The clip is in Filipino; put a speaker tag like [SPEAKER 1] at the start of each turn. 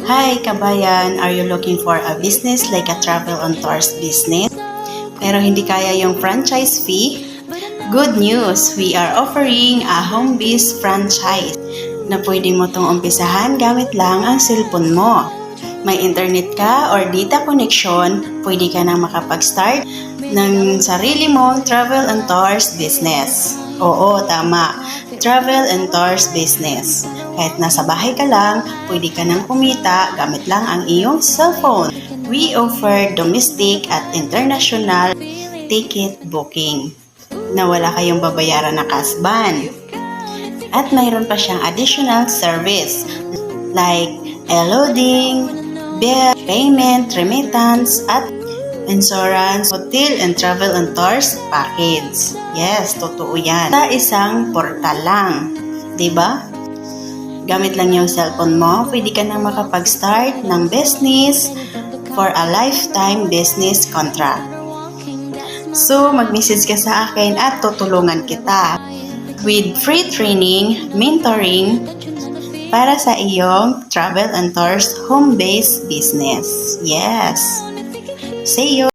[SPEAKER 1] Hi kabayan, are you looking for a business like a travel on tours business? Pero hindi kaya yung franchise fee? Good news! We are offering a home-based franchise na pwede mo tong umpisahan gamit lang ang cellphone mo. May internet ka or data connection, pwede ka nang makapag-start ng sarili mong travel and tours business. Oo, tama. Travel and tours business. Kahit nasa bahay ka lang, pwede ka nang kumita gamit lang ang iyong cellphone. We offer domestic at international ticket booking na wala kayong babayaran na kasban. At mayroon pa siyang additional service like loading, bill, payment, remittance, at insurance, hotel and travel and tours package. Yes, totoo yan. Sa isang portal lang. Diba? Gamit lang yung cellphone mo, pwede ka nang makapag-start ng business for a lifetime business contract. So, mag-message ka sa akin at tutulungan kita with free training, mentoring para sa iyong travel and tours home-based business. Yes! See you!